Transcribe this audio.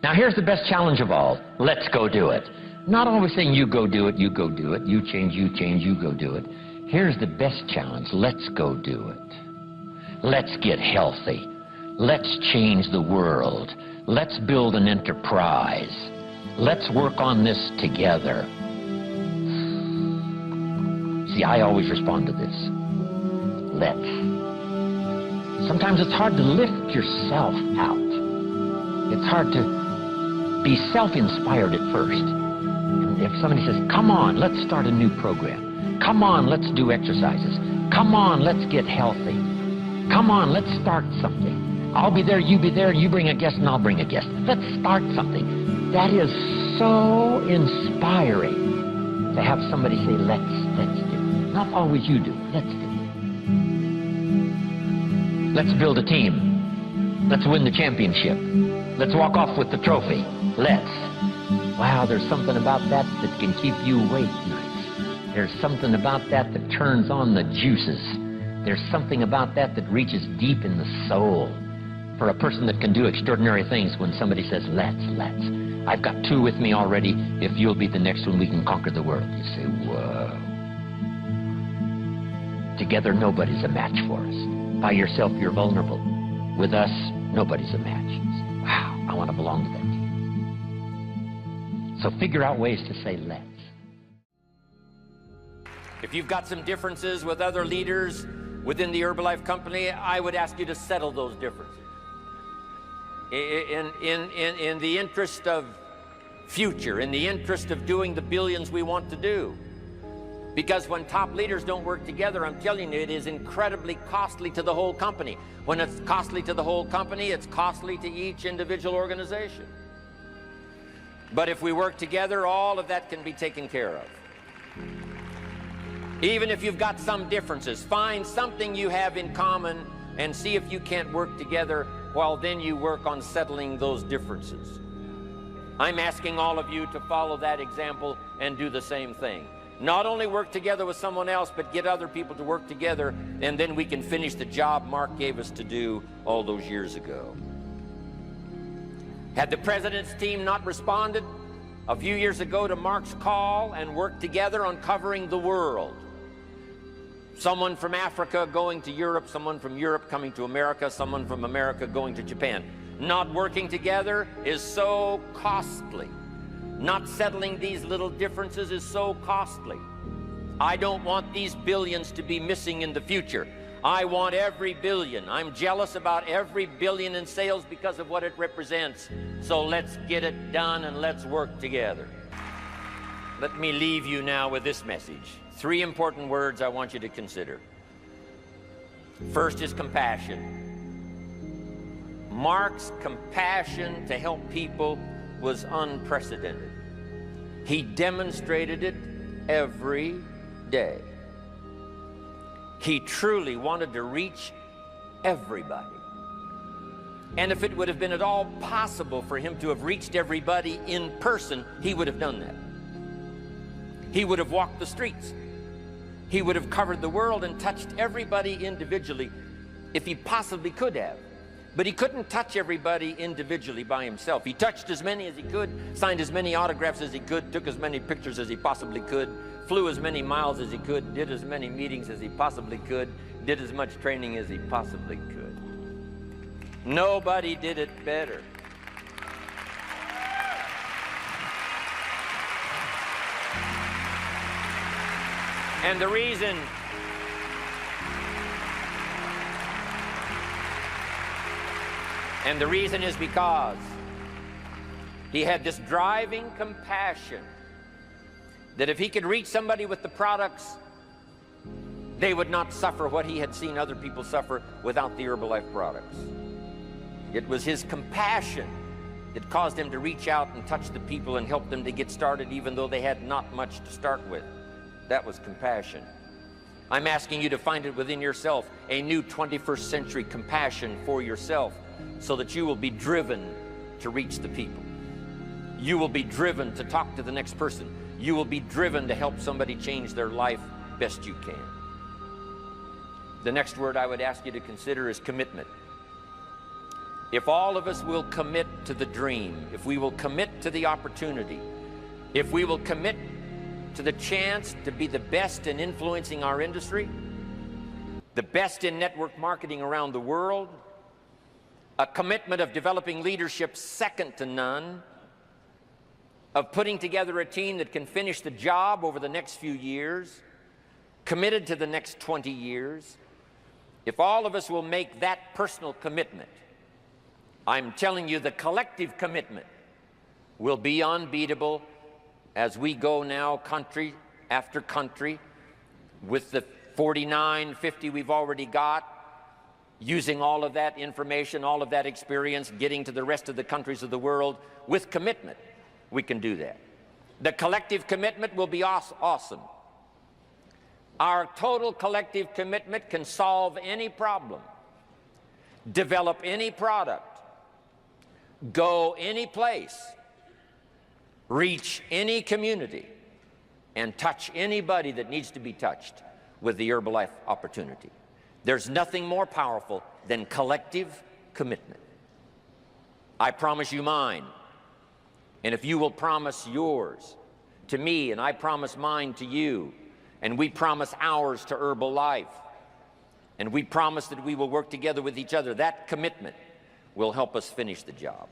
Now here's the best challenge of all. Let's go do it. Not always saying you go do it, you go do it, you change, you go do it. Here's the best challenge. Let's go do it. Let's get healthy. Let's change the world. Let's build an enterprise. Let's work on this together. See, I always respond to this. Let's. Sometimes it's hard to lift yourself out. It's hard to be self-inspired at first. And if somebody says, come on, let's start a new program. Come on, let's do exercises. Come on, let's get healthy. Come on, let's start something. I'll be there, you be there, you bring a guest and I'll bring a guest. Let's start something. That is so inspiring to have somebody say, let's do. Not always you do, let's do. Let's build a team. Let's win the championship. Let's walk off with the trophy. Let's. Wow, there's something about that that can keep you awake nights. There's something about that that turns on the juices. There's something about that that reaches deep in the soul. For a person that can do extraordinary things when somebody says, let's. I've got two with me already. If you'll be the next one, we can conquer the world. You say, whoa. Together, nobody's a match for us. By yourself, you're vulnerable. With us, nobody's a match. You say, wow, I want to belong to that team. So figure out ways to say, let's. If you've got some differences with other leaders within the Herbalife company, I would ask you to settle those differences. In the interest of future, in the interest of doing the billions we want to do. Because when top leaders don't work together, I'm telling you, it is incredibly costly to the whole company. When it's costly to the whole company, it's costly to each individual organization. But if we work together, all of that can be taken care of. Even if you've got some differences, find something you have in common and see if you can't work together, while then you work on settling those differences. I'm asking all of you to follow that example and do the same thing. Not only work together with someone else, but get other people to work together, and then we can finish the job Mark gave us to do all those years ago. Had the president's team not responded a few years ago to Mark's call and worked together on covering the world, someone from Africa going to Europe, someone from Europe coming to America, someone from America going to Japan. Not working together is so costly. Not settling these little differences is so costly. I don't want these billions to be missing in the future. I want every billion. I'm jealous about every billion in sales because of what it represents. So let's get it done and let's work together. Let me leave you now with this message. 3 important words I want you to consider. First is compassion. Mark's compassion to help people was unprecedented. He demonstrated it every day. He truly wanted to reach everybody. And if it would have been at all possible for him to have reached everybody in person, he would have done that. He would have walked the streets. He would have covered the world and touched everybody individually if he possibly could have. But he couldn't touch everybody individually by himself. He touched as many as he could, signed as many autographs as he could, took as many pictures as he possibly could, flew as many miles as he could, did as many meetings as he possibly could, did as much training as he possibly could. Nobody did it better. And the reason is because he had this driving compassion that if he could reach somebody with the products, they would not suffer what he had seen other people suffer without the Herbalife products. It was his compassion that caused him to reach out and touch the people and help them to get started even though they had not much to start with. That was compassion. I'm asking you to find it within yourself, a new 21st century compassion for yourself, so that you will be driven to reach the people. You will be driven to talk to the next person. You will be driven to help somebody change their life best you can. The next word I would ask you to consider is commitment. if all of us will commit to the dream, if we will commit to the opportunity, if we will commit to the chance to be the best in influencing our industry, the best in network marketing around the world, a commitment of developing leadership second to none, of putting together a team that can finish the job over the next few years, committed to the next 20 years, if all of us will make that personal commitment, I'm telling you the collective commitment will be unbeatable as we go now country after country with the 49, 50 we've already got, using all of that information, all of that experience, getting to the rest of the countries of the world with commitment. We can do that. The collective commitment will be awesome. Our total collective commitment can solve any problem, develop any product, go any place, reach any community, and touch anybody that needs to be touched with the Herbalife opportunity. There's nothing more powerful than collective commitment. I promise you mine, and if you will promise yours to me, and I promise mine to you, and we promise ours to Herbalife, and we promise that we will work together with each other, that commitment will help us finish the job.